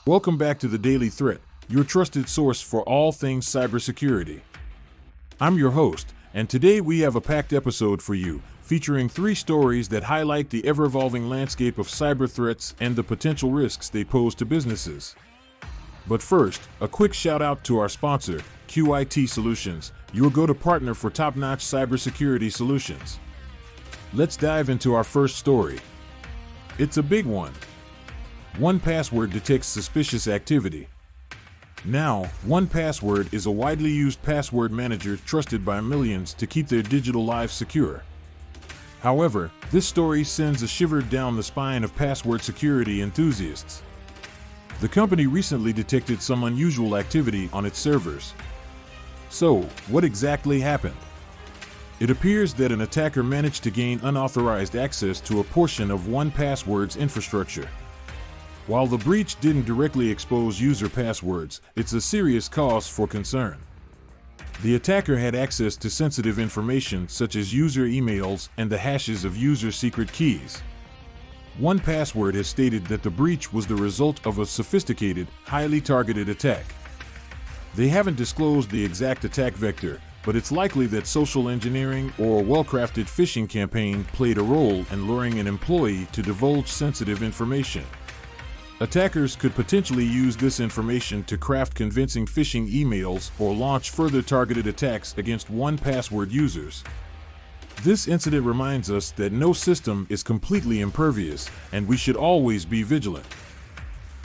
Welcome back to the Daily Threat, your trusted source for all things cybersecurity. I'm your host, and today we have a packed episode for you, featuring 3 stories that highlight the ever-evolving landscape of cyber threats and the potential risks they pose to businesses. But first, a quick shout-out to our sponsor, QIT Solutions, your go-to partner for top-notch cybersecurity solutions. Let's dive into our first story. It's a big one. 1Password detects suspicious activity. Now, 1Password is a widely used password manager trusted by millions to keep their digital lives secure. However, this story sends a shiver down the spine of password security enthusiasts. The company recently detected some unusual activity on its servers. So, what exactly happened? It appears that an attacker managed to gain unauthorized access to a portion of 1Password's infrastructure. While the breach didn't directly expose user passwords, it's a serious cause for concern. The attacker had access to sensitive information such as user emails and the hashes of user secret keys. 1Password has stated that the breach was the result of a sophisticated, highly targeted attack. They haven't disclosed the exact attack vector, but it's likely that social engineering or a well-crafted phishing campaign played a role in luring an employee to divulge sensitive information. Attackers could potentially use this information to craft convincing phishing emails or launch further targeted attacks against 1Password users. This incident reminds us that no system is completely impervious, and we should always be vigilant.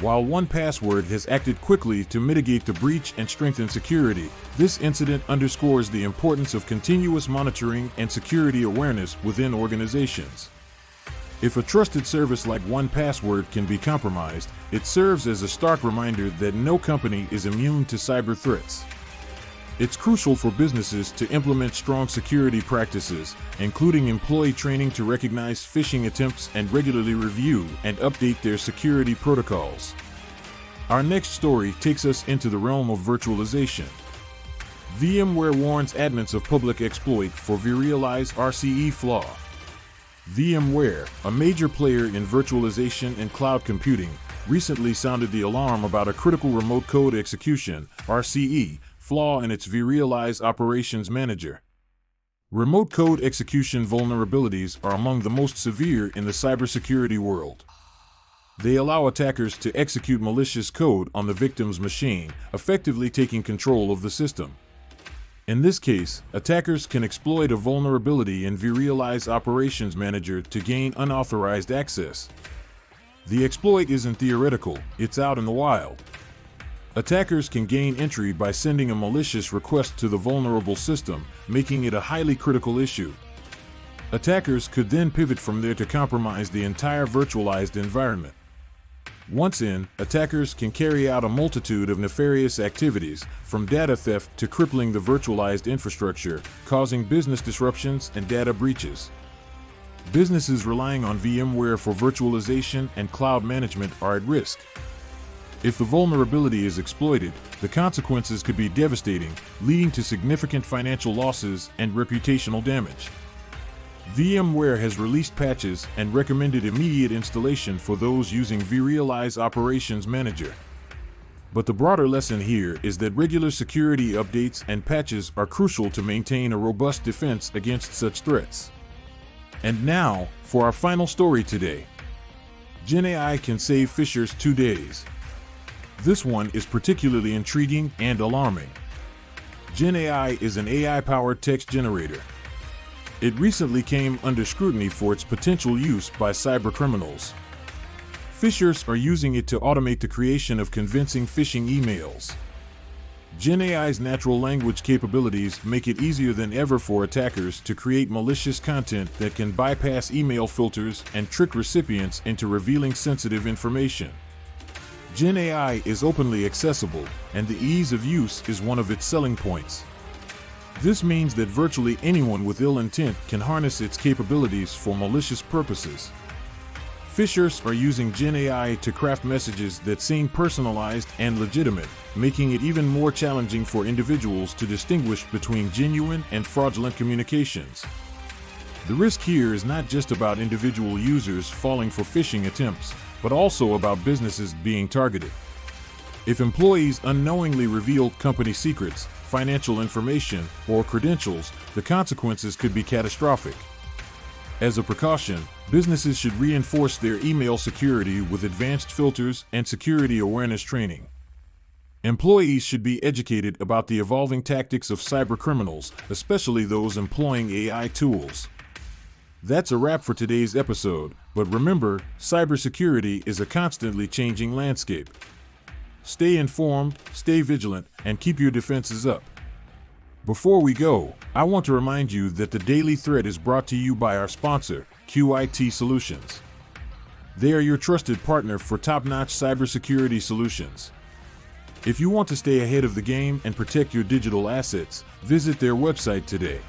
While 1Password has acted quickly to mitigate the breach and strengthen security, this incident underscores the importance of continuous monitoring and security awareness within organizations. If a trusted service like 1Password can be compromised, it serves as a stark reminder that no company is immune to cyber threats. It's crucial for businesses to implement strong security practices, including employee training to recognize phishing attempts and regularly review and update their security protocols. Our next story takes us into the realm of virtualization. VMware warns admins of public exploit for VMware RCE flaw. VMware, a major player in virtualization and cloud computing, recently sounded the alarm about a critical remote code execution (RCE) flaw in its vRealize Operations Manager. Remote code execution vulnerabilities are among the most severe in the cybersecurity world. They allow attackers to execute malicious code on the victim's machine, effectively taking control of the system. In this case, attackers can exploit a vulnerability in vRealize Operations Manager to gain unauthorized access. The exploit isn't theoretical, it's out in the wild. Attackers can gain entry by sending a malicious request to the vulnerable system, making it a highly critical issue. Attackers could then pivot from there to compromise the entire virtualized environment. Once in, attackers can carry out a multitude of nefarious activities, from data theft to crippling the virtualized infrastructure, causing business disruptions and data breaches. Businesses relying on VMware for virtualization and cloud management are at risk. If the vulnerability is exploited, the consequences could be devastating, leading to significant financial losses and reputational damage. VMware has released patches and recommended immediate installation for those using vRealize Operations Manager. But the broader lesson here is that regular security updates and patches are crucial to maintain a robust defense against such threats. And now, for our final story today. GenAI can save phishers 2 days. This one is particularly intriguing and alarming. GenAI is an AI-powered text generator. It recently came under scrutiny for its potential use by cybercriminals. Phishers are using it to automate the creation of convincing phishing emails. GenAI's natural language capabilities make it easier than ever for attackers to create malicious content that can bypass email filters and trick recipients into revealing sensitive information. GenAI is openly accessible, and the ease of use is one of its selling points. This means that virtually anyone with ill intent can harness its capabilities for malicious purposes. Phishers are using GenAI to craft messages that seem personalized and legitimate, making it even more challenging for individuals to distinguish between genuine and fraudulent communications. The risk here is not just about individual users falling for phishing attempts, but also about businesses being targeted. If employees unknowingly revealed company secrets, financial information, or credentials, the consequences could be catastrophic. As a precaution, businesses should reinforce their email security with advanced filters and security awareness training. Employees should be educated about the evolving tactics of cybercriminals, especially those employing AI tools. That's a wrap for today's episode, but remember, cybersecurity is a constantly changing landscape. Stay informed, stay vigilant, and keep your defenses up. Before we go, I want to remind you that the Daily Threat is brought to you by our sponsor, QIT Solutions. They are your trusted partner for top-notch cybersecurity solutions. If you want to stay ahead of the game and protect your digital assets, visit their website today.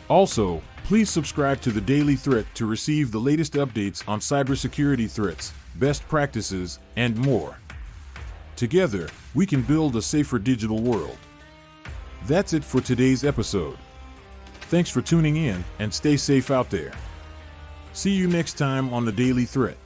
Also, please subscribe to the Daily Threat to receive the latest updates on cybersecurity threats, best practices, and more. Together, we can build a safer digital world. That's it for today's episode. Thanks for tuning in, and stay safe out there. See you next time on the Daily Threat.